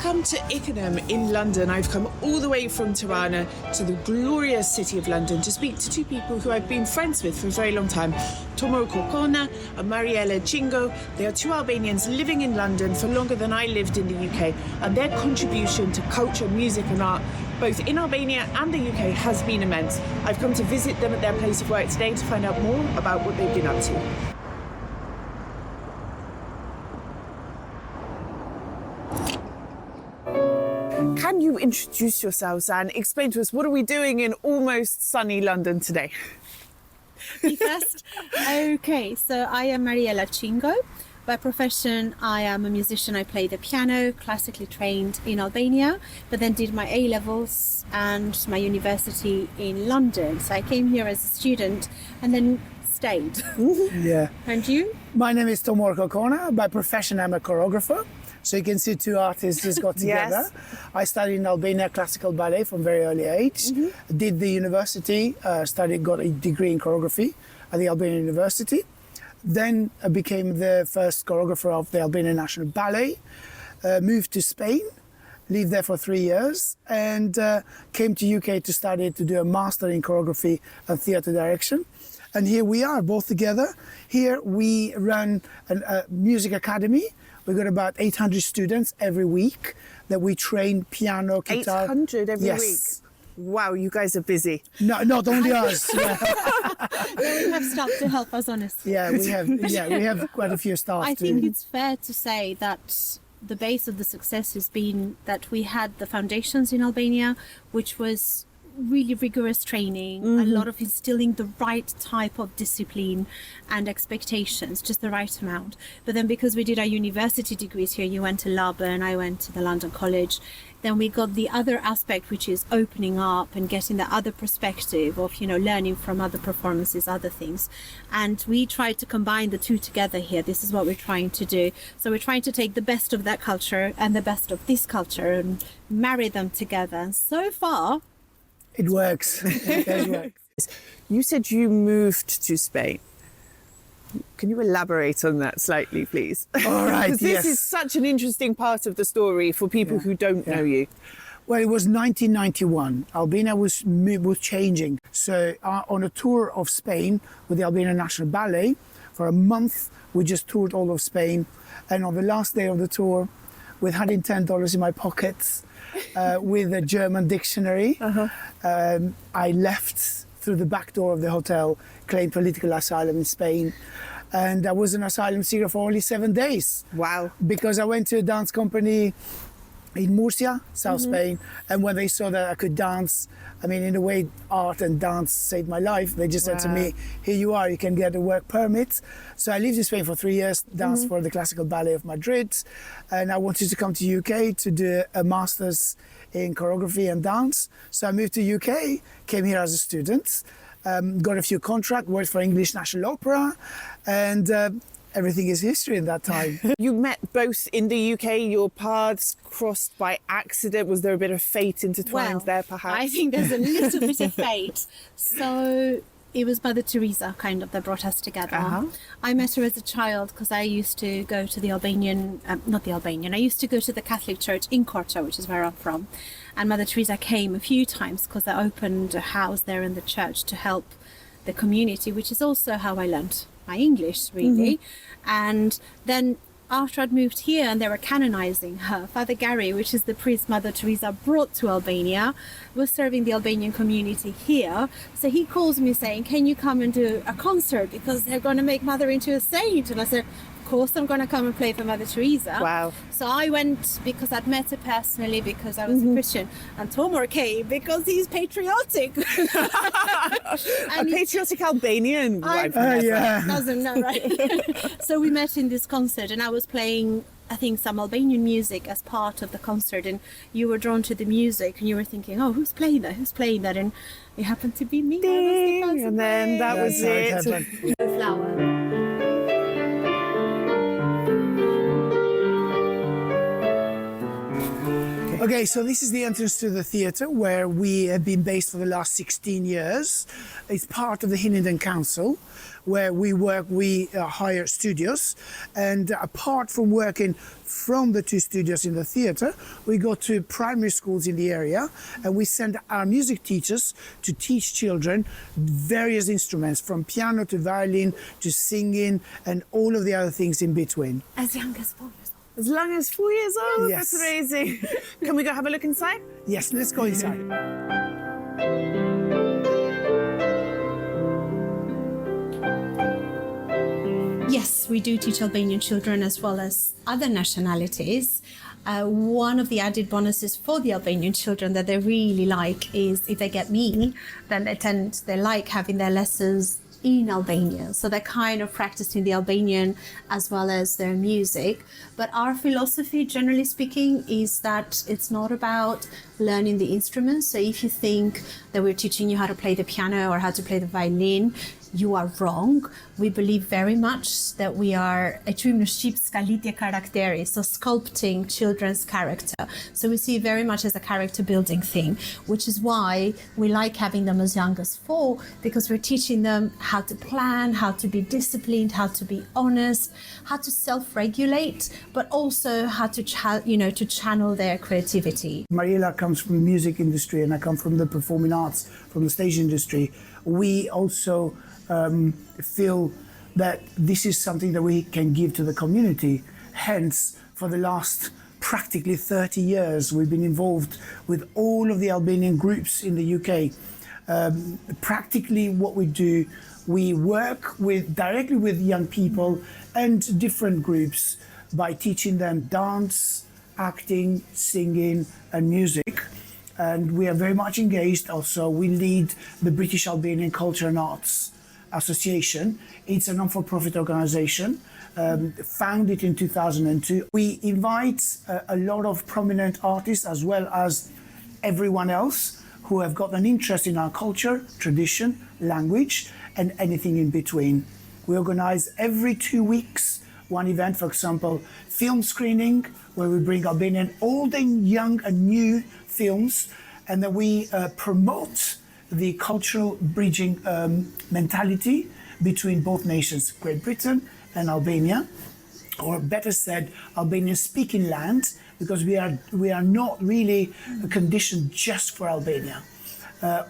Welcome to Ickenham in London. I've come all the way from Tirana to the glorious city of London to speak to two people who I've been friends with for a very long time. Tomorr and Mariella Chingo. They are two Albanians living in London for longer than I lived in the UK, and their contribution to culture, music and art, both in Albania and the UK, has been immense. I've come to visit them at their place of work today to find out more about what they've been up to. Can you introduce yourselves and explain to us, what are we doing in almost sunny London today? Me first? Okay, so I am Mariella Chingo. By profession, I am a musician. I play the piano, classically trained in Albania, but then did my A-levels and my university in London. So I came here as a student and then stayed. Yeah. And you? My name is Tomorr. By profession, I'm a choreographer. So you can see two artists just got together. Yes. I studied in Albania classical ballet from very early age. Did the university, got a degree in choreography at the Albanian University. Then I became the first choreographer of the Albanian National Ballet. Moved to Spain, lived there for 3 years, and came to UK to study to do a master in choreography and theatre direction. And here we are, both together. Here we run a music academy. We've got about 800 students every week that we train piano, guitar. 800 every yes. week? Wow, you guys are busy. No, not only us. Yeah. We have staff to help us, honestly. Yeah, we have quite a few staff. I think it's fair to say that the base of the success has been that we had the foundations in Albania, which was really rigorous training, a lot of instilling the right type of discipline and expectations, just the right amount. But then because we did our university degrees here, you went to Laban, I went to the London College, then we got the other aspect, which is opening up and getting the other perspective of, you know, learning from other performances, other things. And we tried to combine the two together here. This is what we're trying to do. So we're trying to take the best of that culture and the best of this culture and marry them together. And so far, it works. It does work. You said you moved to Spain. Can you elaborate on that slightly, please? All right, Because this is such an interesting part of the story for people who don't know you. Well, it was 1991. Albania was changing. So on a tour of Spain with the Albanian National Ballet, for a month, we just toured all of Spain. And on the last day of the tour, with $110 in my pockets, with a German dictionary, I left through the back door of the hotel, claimed political asylum in Spain. And I was an asylum seeker for only 7 days. Wow. Because I went to a dance company in Murcia, South Spain, and when they saw that I could dance, I mean, in a way, art and dance saved my life. They just said to me, here you are, you can get a work permit. So I lived in Spain for 3 years, danced for the Classical Ballet of Madrid, and I wanted to come to UK to do a master's in choreography and dance. So I moved to UK, came here as a student, got a few contracts, worked for English National Opera, and everything is history in that time. You met both in the UK, your paths crossed by accident. Was there a bit of fate intertwined there, perhaps? I think there's a little bit of fate. So it was Mother Teresa kind of that brought us together. I met her as a child because I used to go to the I used to go to the Catholic Church in Korça, which is where I'm from. And Mother Teresa came a few times because I opened a house there in the church to help the community, which is also how I learned my English, really. And then after I'd moved here and they were canonizing her, Father Gary, which is the priest Mother Teresa brought to Albania, was serving the Albanian community here. So he calls me saying, can you come and do a concert because they're going to make Mother into a saint? And I said, of course I'm going to come and play for Mother Teresa. Wow. So I went because I'd met her personally because I was a Christian, and Tomorr came because he's patriotic. A patriotic Albanian. Doesn't know, right? So we met in this concert and I was playing, I think, some Albanian music as part of the concert, and you were drawn to the music and you were thinking, oh, who's playing that? And it happened to be me. Ding, and then that was it. Flower. Okay, so this is the entrance to the theatre where we have been based for the last 16 years. It's part of the Hynenden Council where we hire studios, and apart from working from the 2 studios in the theatre, we go to primary schools in the area and we send our music teachers to teach children various instruments, from piano to violin to singing and all of the other things in between. As young as 4 years old. As long as 4 years old? Yes. That's amazing. Can we go have a look inside? Yes, let's go inside. Yes, we do teach Albanian children as well as other nationalities. One of the added bonuses for the Albanian children that they really like is if they get me, then they like having their lessons in Albania. So they're kind of practicing the Albanian as well as their music. But our philosophy, generally speaking, is that it's not about learning the instruments. So if you think that we're teaching you how to play the piano or how to play the violin, you are wrong. We believe very much that we are so sculpting children's character. So we see it very much as a character building thing, which is why we like having them as young as 4, because we're teaching them how to plan, how to be disciplined, how to be honest, how to self-regulate, but also how to channel their creativity. Mariela comes from the music industry and I come from the performing arts, from the stage industry. We also feel that this is something that we can give to the community. Hence, for the last practically 30 years, we've been involved with all of the Albanian groups in the UK. Practically what we do, we work directly with young people and different groups by teaching them dance, acting, singing and music. And we are very much engaged also. We lead the British Albanian Culture and Arts Association. It's a non-for-profit organization, founded in 2002. We invite a lot of prominent artists as well as everyone else who have got an interest in our culture, tradition, language, and anything in between. We organize every 2 weeks one event, for example, film screening, where we bring Albanian old and young and new films, and then we promote the cultural bridging mentality between both nations, Great Britain and Albania, or better said, Albanian speaking land, because we are not really conditioned just for Albania.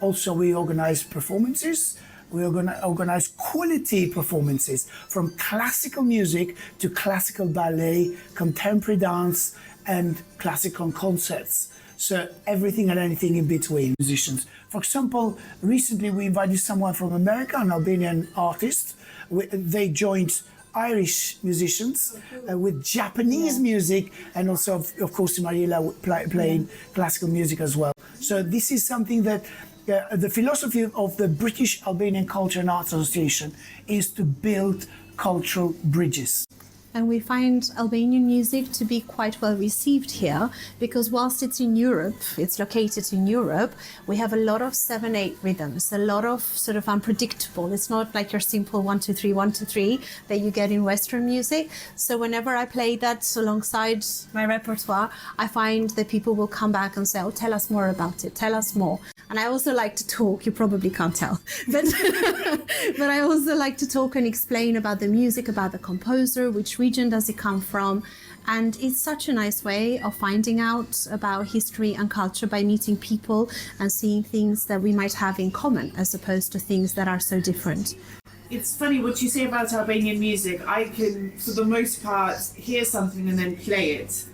Also, we organize performances. We organize quality performances, from classical music to classical ballet, contemporary dance, and classical concerts. So everything and anything in between. Musicians. For example, recently we invited someone from America, an Albanian artist. They joined Irish musicians with Japanese music, and also, of course, Mariela playing classical music as well. So this is something that the philosophy of the British Albanian Culture and Arts Association is to build cultural bridges. And we find Albanian music to be quite well received here, because whilst it's in Europe, it's located in Europe, we have a lot of 7/8 rhythms, a lot of sort of unpredictable. It's not like your simple 1 2 3 1 2 3 that you get in Western music. So whenever I play that alongside my repertoire, I find that people will come back and say, "Oh, tell us more about it. Tell us more." And I also like to talk. You probably can't tell, but but I also like to talk and explain about the music, about the composer, which region does it come from. And it's such a nice way of finding out about history and culture by meeting people and seeing things that we might have in common, as opposed to things that are so different. It's funny what you say about Albanian music. I can, for the most part, hear something and then play it.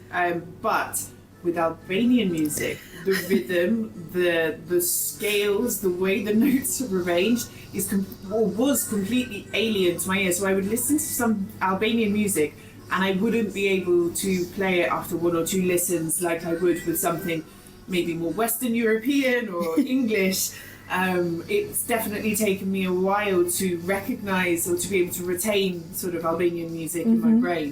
But with Albanian music, the rhythm, the scales, the way the notes are arranged was completely alien to my ears. So I would listen to some Albanian music and I wouldn't be able to play it after 1 or 2 listens like I would with something maybe more Western European or English. It's definitely taken me a while to recognize or to be able to retain sort of Albanian music in my brain.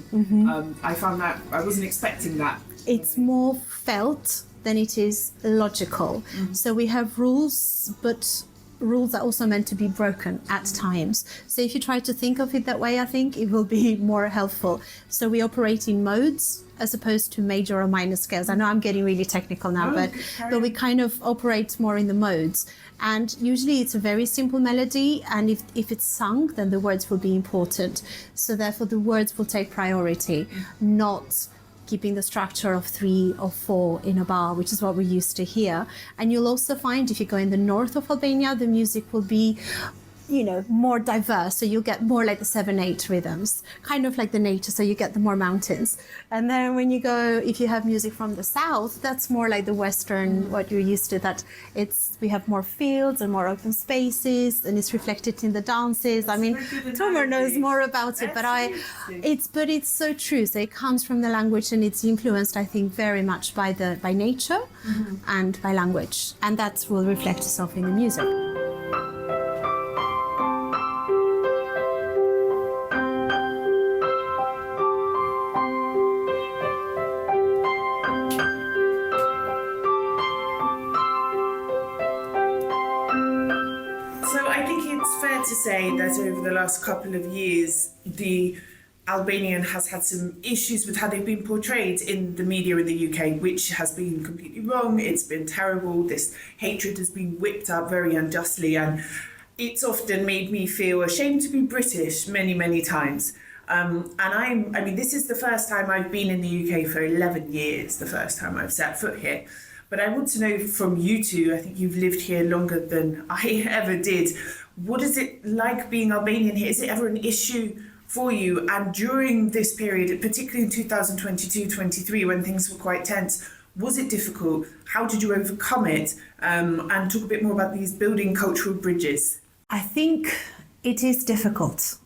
I found that I wasn't expecting that. It's more felt than it is logical. So we have rules, but rules are also meant to be broken at times. So if you try to think of it that way, I think it will be more helpful. So we operate in modes as opposed to major or minor scales. I know I'm getting really technical now, but we kind of operate more in the modes. And usually it's a very simple melody, and if it's sung, then the words will be important. So therefore the words will take priority, not keeping the structure of 3 or 4 in a bar, which is what we used to hear. And you'll also find if you go in the north of Albania, the music will be, more diverse. So you'll get more like the 7/8 rhythms, kind of like the nature. So you get the more mountains. And then when you go, if you have music from the south, that's more like the Western, what you're used to, that we have more fields and more open spaces, and it's reflected in the dances. I mean, Tomorr knows more about it, but it's so true. So it comes from the language, and it's influenced, I think, very much by nature and by language. And that will reflect itself in the music. To say that over the last couple of years, the Albanian has had some issues with how they've been portrayed in the media in the UK, which has been completely wrong. It's been terrible. This hatred has been whipped up very unjustly, and it's often made me feel ashamed to be British many, many times. And this is the first time I've been in the UK for 11 years, the first time I've set foot here. But I want to know from you two, I think you've lived here longer than I ever did. What is it like being Albanian here? Is it ever an issue for you? And during this period, particularly in 2022-23, when things were quite tense, was it difficult? How did you overcome it? And talk a bit more about these building cultural bridges. I think it is difficult.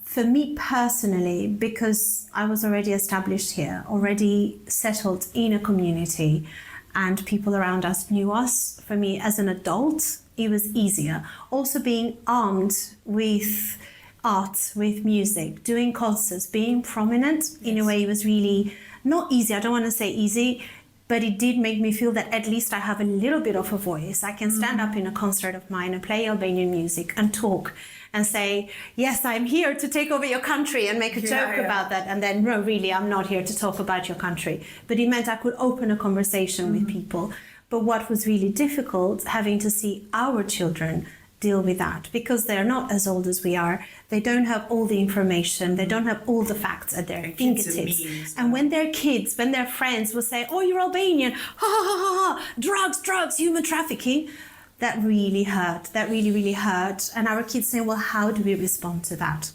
For me personally, because I was already established here, already settled in a community, and people around us knew us, for me as an adult, it was easier. Also being armed with art, with music, doing concerts, being prominent in a way was really not easy. I don't want to say easy, but it did make me feel that at least I have a little bit of a voice. I can stand up in a concert of mine and play Albanian music and talk and say, yes, I'm here to take over your country, and make a joke about that. And then, no, really, I'm not here to talk about your country. But it meant I could open a conversation with people. But what was really difficult, having to see our children deal with that, because they're not as old as we are. They don't have all the information. They don't have all the facts at their fingertips. And when they're kids, when their friends will say, oh, you're Albanian, ha, ha, ha, ha, drugs, human trafficking, that really hurt. That really, really hurt. And our kids say, well, how do we respond to that?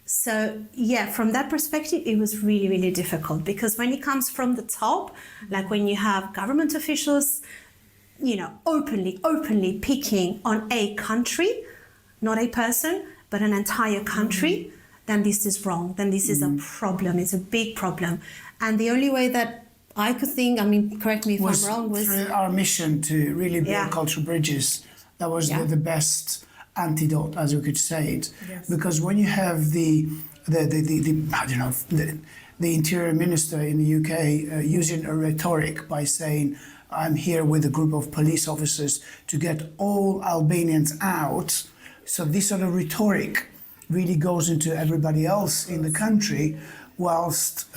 So yeah, from that perspective, it was really, really difficult, because when it comes from the top, like when you have government officials, openly picking on a country, not a person, but an entire country, then this is wrong. Then this is a problem. It's a big problem. And the only way that I could think, correct me if I'm wrong, was through our mission to really build cultural bridges. That was the best antidote, as we could say it. Yes. Because when you have the interior minister in the UK using a rhetoric by saying, I'm here with a group of police officers to get all Albanians out. So this sort of rhetoric really goes into everybody else in the country, whilst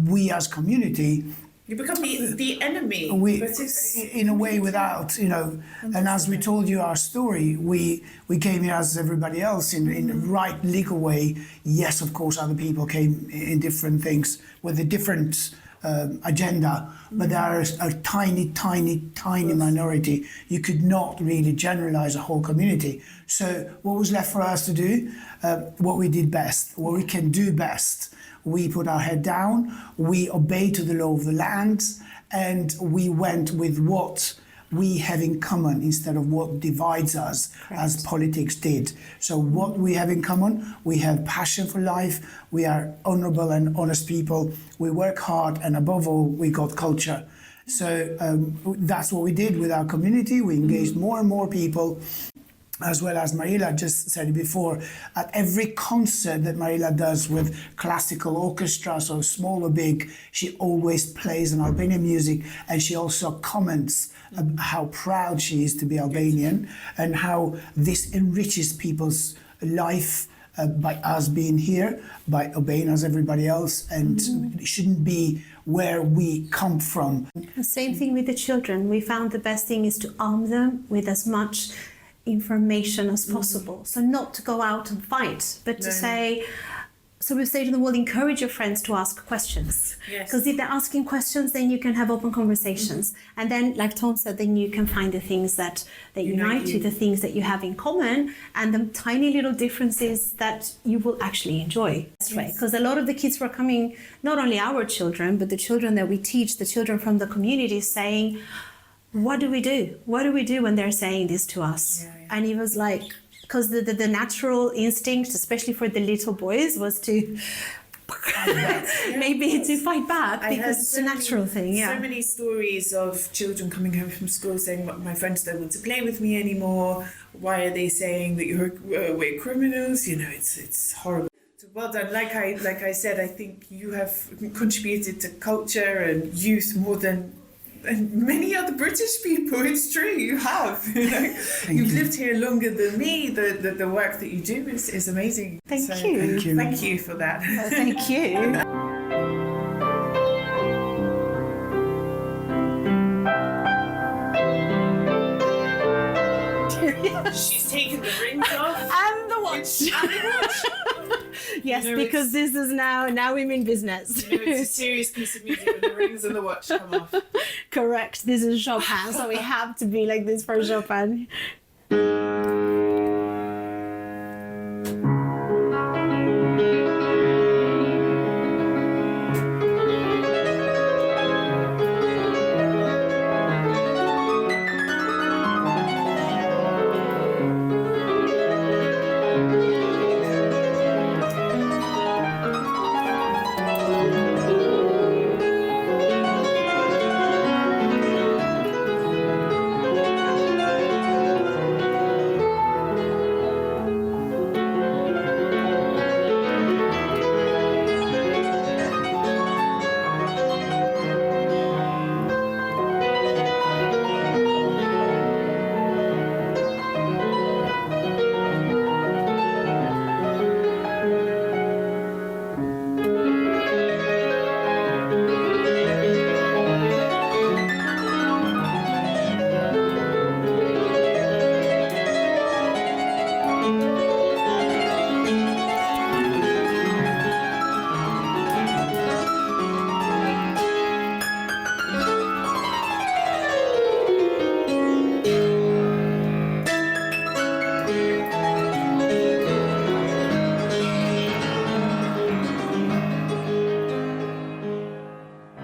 we as community, you become the enemy. In a way, without, and as we told you our story, we came here as everybody else in the right legal way. Yes, of course, other people came in different things with a different agenda, but there are a tiny minority. You could not really generalize a whole community. So what was left for us to do? What we did best, what we can do best. We put our head down, we obeyed to the law of the land, and we went with what we have in common instead of what divides us, as politics did. So what we have in common, we have passion for life, we are honorable and honest people, we work hard, and above all, we got culture. So that's what we did with our community. We engaged more and more people. as well as Marila just said it before, at every concert that Marila does with classical orchestra, so small or big, she always plays an Albanian music, and she also comments how proud she is to be Albanian and how this enriches people's life by us being here, by obeying as everybody else, and it shouldn't be where we come from. The same thing with the children. We found the best thing is to arm them with as much information as possible. So not to go out and fight, but to say, so we say to them, well, encourage your friends to ask questions. Because if they're asking questions, then you can have open conversations. And then, like Tom said, then you can find the things that unite you, the things that you have in common, and the tiny little differences that you will actually enjoy. Because a lot of the kids were coming, not only our children, but the children that we teach, the children from the community, saying, what do we do? What do we do when they're saying this to us? And it was like, because the natural instinct, especially for the little boys, was to maybe to fight back, because it's a natural thing. So many stories of children coming home from school saying, my friends don't want to play with me anymore. Why are they saying that we're criminals? You know, it's horrible. So well done. Like I said, I think you have contributed to culture and youth more than many other British people. It's true, you have. You've lived here longer than me. The work that you do is amazing. Thank you. Thank you for that. Thank you. She's taken the rings off. And the watch. Yes, because this is now we mean business. You know, it's a serious piece of music when the rings and the watch come off. Correct. This is Chopin, so we have to be like this for Chopin.